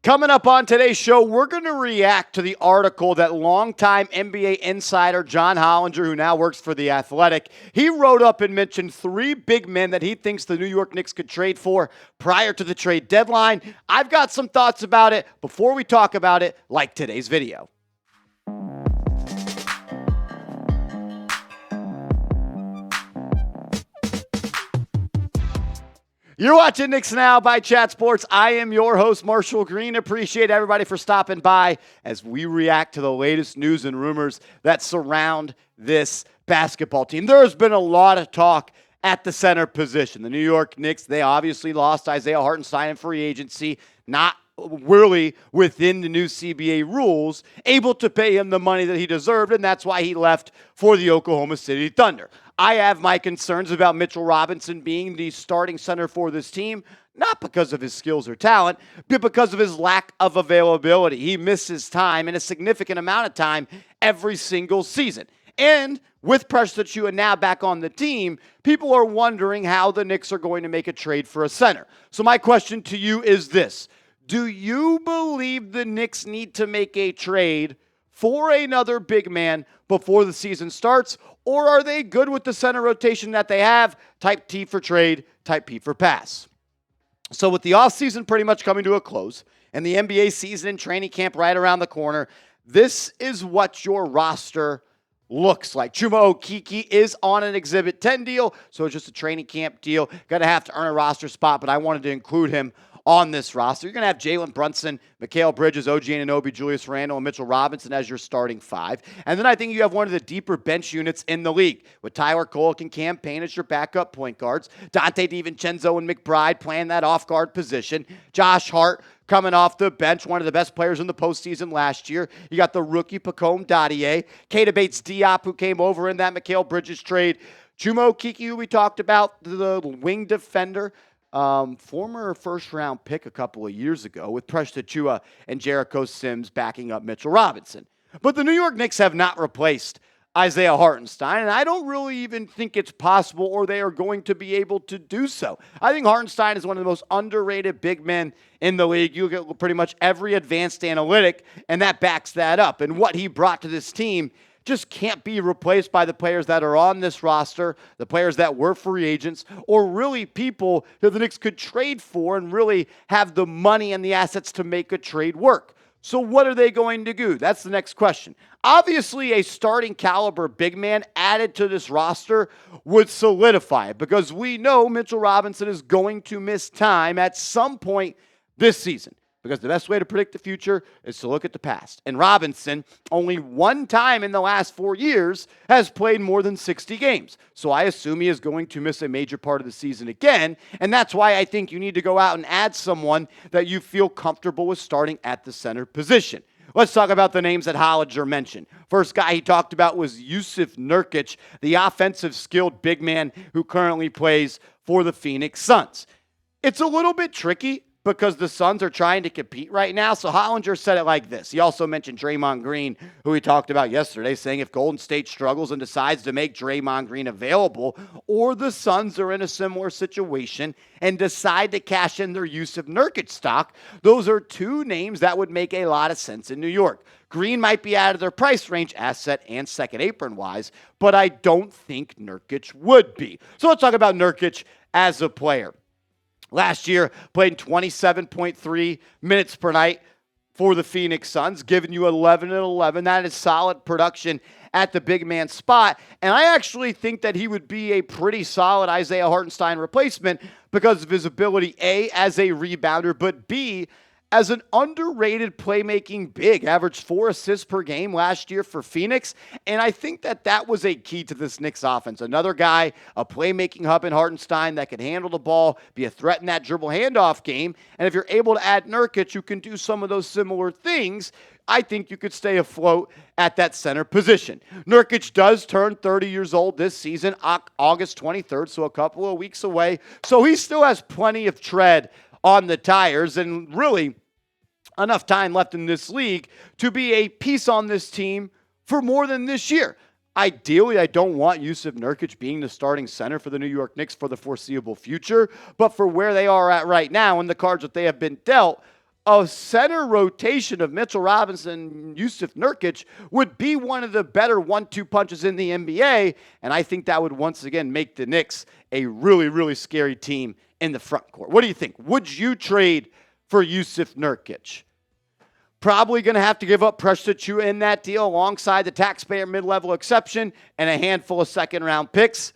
Coming up on today's show, we're going to react to the article that longtime NBA insider John Hollinger, who now works for The Athletic, he wrote up and mentioned three big men that he thinks the New York Knicks could trade for prior to the trade deadline. I've got some thoughts about it. Before we talk about it, like today's video. You're watching Knicks Now by Chat Sports. I am your host, Marshall Green. Appreciate everybody for stopping by as we react to the latest news and rumors that surround this basketball team. There has been a lot of talk at the center position. The New York Knicks, they obviously lost Isaiah Hartenstein in free agency, not really within the new CBA rules, able to pay him the money that he deserved, and that's why he left for the Oklahoma City Thunder. I have my concerns about Mitchell Robinson being the starting center for this team, not because of his skills or talent, but because of his lack of availability. He misses time, and a significant amount of time, every single season. And with Precious Achiuwa now back on the team, people are wondering how the Knicks are going to make a trade for a center. So my question to you is this. Do you believe the Knicks need to make a trade for another big man before the season starts, or are they good with the center rotation that they have? Type T for trade, type P for pass. So with the offseason pretty much coming to a close and the NBA season and training camp right around the corner, this is what your roster looks like. Chuma Okeke is on an Exhibit 10 deal, so it's just a training camp deal. Going to have to earn a roster spot, but I wanted to include him on this roster. You're going to have Jalen Brunson, Mikal Bridges, OG Anunoby, Julius Randle, and Mitchell Robinson as your starting five. And then I think you have one of the deeper bench units in the league with Tyler Kolek and Cam Payne as your backup point guards, Dante DiVincenzo and McBride playing that off-guard position, Josh Hart coming off the bench, one of the best players in the postseason last year. You got the rookie Pacome Dadier, Keita Bates-Diop, who came over in that Mikal Bridges trade, Chuma Okeke, who we talked about, the wing defender, former first-round pick a couple of years ago with Precious Achiuwa and Jericho Sims backing up Mitchell Robinson. But the New York Knicks have not replaced Isaiah Hartenstein, and I don't really even think it's possible or they are going to be able to do so. I think Hartenstein is one of the most underrated big men in the league. You get pretty much every advanced analytic, and that backs that up. And what he brought to this team just can't be replaced by the players that are on this roster, the players that were free agents, or really people that the Knicks could trade for and really have the money and the assets to make a trade work. So what are they going to do? That's the next question. Obviously, a starting caliber big man added to this roster would solidify it because we know Mitchell Robinson is going to miss time at some point this season. Because the best way to predict the future is to look at the past. And Robinson, only one time in the last 4 years, has played more than 60 games. So I assume he is going to miss a major part of the season again. And that's why I think you need to go out and add someone that you feel comfortable with starting at the center position. Let's talk about the names that Hollinger mentioned. First guy he talked about was Jusuf Nurkić, the offensive skilled big man who currently plays for the Phoenix Suns. It's a little bit tricky because the Suns are trying to compete right now. So Hollinger said it like this. He also mentioned Draymond Green, who we talked about yesterday, saying if Golden State struggles and decides to make Draymond Green available, or the Suns are in a similar situation and decide to cash in their Jusuf Nurkić stock, those are two names that would make a lot of sense in New York. Green might be out of their price range, asset and second apron-wise, but I don't think Nurkic would be. So let's talk about Nurkic as a player. Last year, played 27.3 minutes per night for the Phoenix Suns, giving you 11 and 11. That is solid production at the big man spot. And I actually think that he would be a pretty solid Isaiah Hartenstein replacement because of his ability, A, as a rebounder, but B, as an underrated playmaking big. Averaged 4 assists per game last year for Phoenix, and I think that that was a key to this Knicks offense. Another guy, a playmaking hub in Hartenstein that could handle the ball, be a threat in that dribble handoff game, and if you're able to add Nurkic, who can do some of those similar things, I think you could stay afloat at that center position. Nurkic does turn 30 years old this season, August 23rd, so a couple of weeks away, so he still has plenty of tread on the tires, and really enough time left in this league to be a piece on this team for more than this year. Ideally, I don't want Jusuf Nurkić being the starting center for the New York Knicks for the foreseeable future, but for where they are at right now and the cards that they have been dealt, a center rotation of Mitchell Robinson and Jusuf Nurkić would be one of the better 1-2 punches in the NBA, and I think that would once again make the Knicks a really, really scary team in the front court. What do you think? Would you trade for Jusuf Nurkić? Probably going to have to give up Precious Achiuwa in that deal alongside the taxpayer mid-level exception and a handful of second-round picks.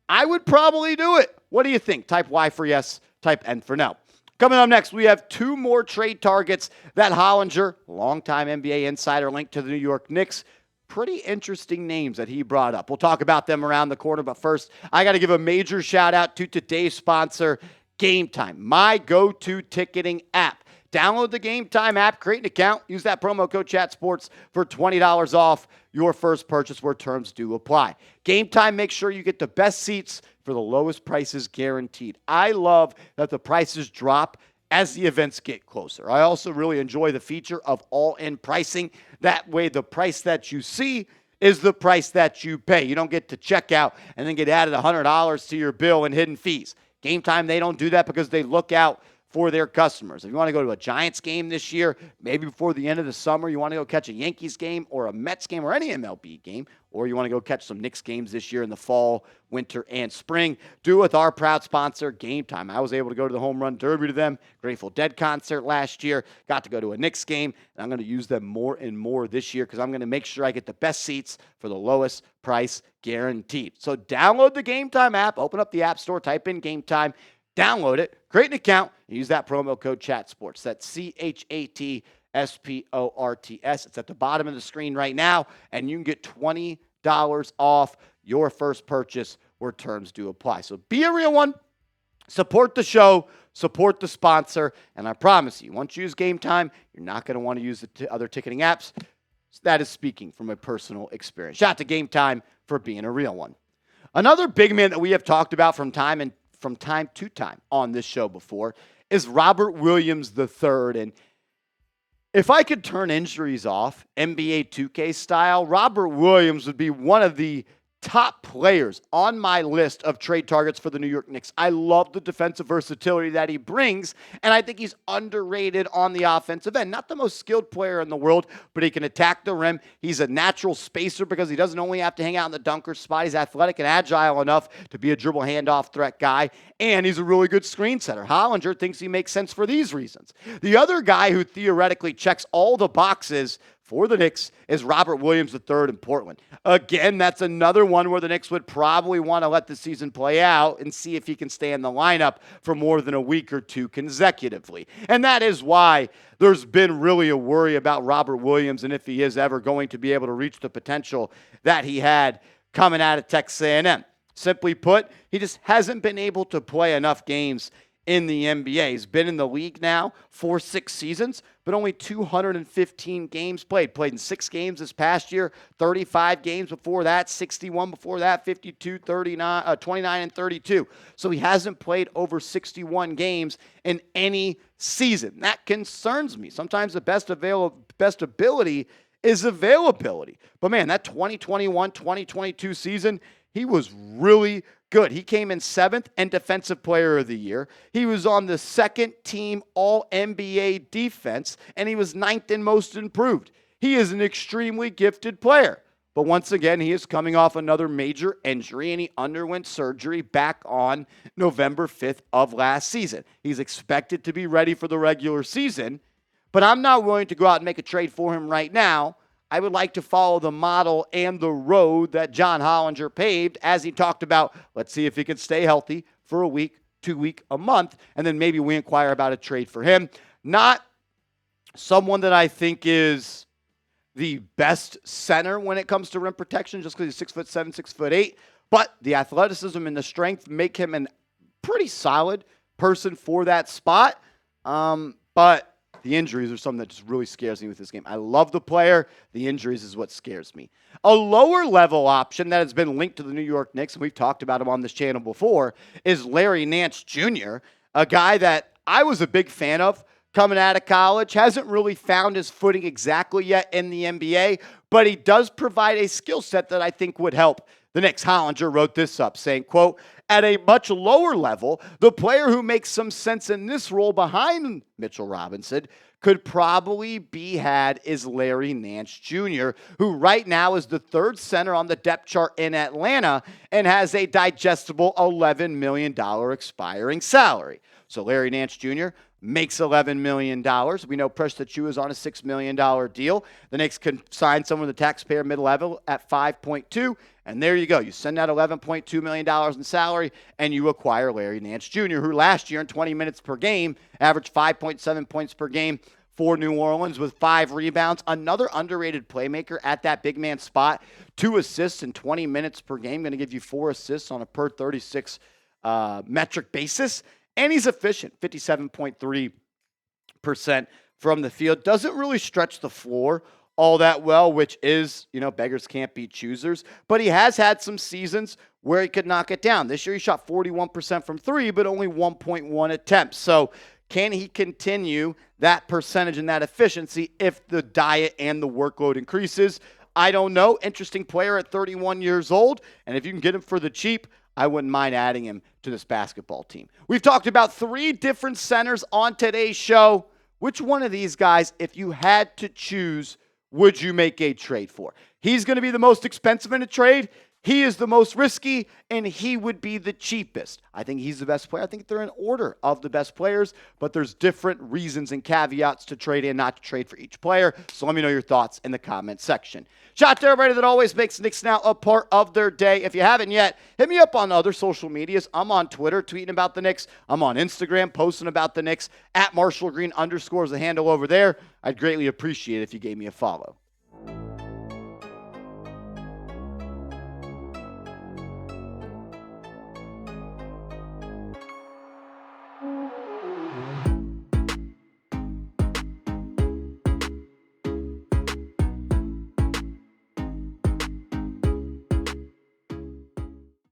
I would probably do it. What do you think? Type Y for yes, type N for no. Coming up next, we have 2 more trade targets that Hollinger, longtime NBA insider linked to the New York Knicks, pretty interesting names that he brought up. We'll talk about them around the corner, but first, I got to give a major shout-out to today's sponsor, GameTime, my go-to ticketing app. Download the GameTime app, create an account, use that promo code ChatSports for $20 off your first purchase where terms do apply. GameTime makes sure you get the best seats for the lowest prices guaranteed. I love that the prices drop as the events get closer. I also really enjoy the feature of all-in pricing. That way the price that you see is the price that you pay. You don't get to check out and then get added $100 to your bill in hidden fees. GameTime, they don't do that because they look out for their customers. If you want to go to a Giants game this year, maybe before the end of the summer, you want to go catch a Yankees game or a Mets game or any MLB game, or you want to go catch some Knicks games this year in the fall, winter, and spring, do it with our proud sponsor, GameTime. I was able to go to the Home Run Derby to them, Grateful Dead concert last year, got to go to a Knicks game, and I'm going to use them more and more this year because I'm going to make sure I get the best seats for the lowest price guaranteed. So download the GameTime app, open up the App Store, type in GameTime, download it, create an account, and use that promo code ChatSports. That's ChatSports. It's at the bottom of the screen right now, and you can get $20 off your first purchase where terms do apply. So be a real one, support the show, support the sponsor, and I promise you, once you use GameTime, you're not going to want to use the other ticketing apps. So that is speaking from a personal experience. Shout out to GameTime for being a real one. Another big man that we have talked about from time to time on this show before is Robert Williams III. And if I could turn injuries off, NBA 2K style, Robert Williams would be one of the top players on my list of trade targets for the New York Knicks. I love the defensive versatility that he brings, and I think he's underrated on the offensive end. Not the most skilled player in the world, but he can attack the rim. He's a natural spacer because he doesn't only have to hang out in the dunker spot. He's athletic and agile enough to be a dribble handoff threat guy, and he's a really good screen setter. Hollinger thinks he makes sense for these reasons. The other guy who theoretically checks all the boxes for the Knicks is Robert Williams III in Portland. Again, that's another one where the Knicks would probably want to let the season play out and see if he can stay in the lineup for more than a week or two consecutively. And that is why there's been really a worry about Robert Williams and if he is ever going to be able to reach the potential that he had coming out of Texas A&M. Simply put, he just hasn't been able to play enough games in the NBA. He's been in the league now for 6 seasons, but only 215 games played. Played in 6 games this past year, 35 games before that, 61 before that, 52, 39, 29, and 32. So he hasn't played over 61 games in any season. That concerns me. Sometimes the best ability is availability. But man, that 2021-2022 season, he was really good. He came in 7th and Defensive Player of the Year. He was on the 2nd team All-NBA defense, and he was 9th in Most Improved. He is an extremely gifted player. But once again, he is coming off another major injury, and he underwent surgery back on November 5th of last season. He's expected to be ready for the regular season, but I'm not willing to go out and make a trade for him right now. I would like to follow the model and the road that John Hollinger paved as he talked about, let's see if he can stay healthy for a week, 2 week, a month, and then maybe we inquire about a trade for him. Not someone that I think is the best center when it comes to rim protection just because he's 6'7", 6'8", but the athleticism and the strength make him a pretty solid person for that spot. But the injuries are something that just really scares me with this game. I love the player. The injuries is what scares me. A lower level option that has been linked to the New York Knicks, and we've talked about him on this channel before, is Larry Nance Jr., a guy that I was a big fan of coming out of college. Hasn't really found his footing exactly yet in the NBA, but he does provide a skill set that I think would help the Knicks. Hollinger wrote this up saying, quote, At a much lower level, the player who makes some sense in this role behind Mitchell Robinson could probably be had is Larry Nance Jr., who right now is the third center on the depth chart in Atlanta and has a digestible $11 million expiring salary. So Larry Nance Jr. makes $11 million. We know Precious Achiuwa is on a $6 million deal. The Knicks can sign someone in the taxpayer mid-level at 5.2, and there you go. You send out $11.2 million in salary, and you acquire Larry Nance Jr., who last year in 20 minutes per game averaged 5.7 points per game for New Orleans with 5 rebounds. Another underrated playmaker at that big man spot. 2 assists in 20 minutes per game. Going to give you 4 assists on a per 36 metric basis. And he's efficient, 57.3% from the field. Doesn't really stretch the floor all that well, which is, beggars can't be choosers. But he has had some seasons where he could knock it down. This year he shot 41% from 3, but only 1.1 attempts. So can he continue that percentage and that efficiency if the diet and the workload increases? I don't know. Interesting player at 31 years old. And if you can get him for the cheap, I wouldn't mind adding him to this basketball team. We've talked about 3 different centers on today's show. Which one of these guys, if you had to choose, would you make a trade for? He's going to be the most expensive in a trade. He is the most risky, and he would be the cheapest. I think he's the best player. I think they're in order of the best players, but there's different reasons and caveats to trade and not to trade for each player. So let me know your thoughts in the comment section. Shout out to everybody that always makes Knicks Now a part of their day. If you haven't yet, hit me up on other social medias. I'm on Twitter tweeting about the Knicks. I'm on Instagram posting about the Knicks. @MarshallGreen_ is the handle over there. I'd greatly appreciate it if you gave me a follow.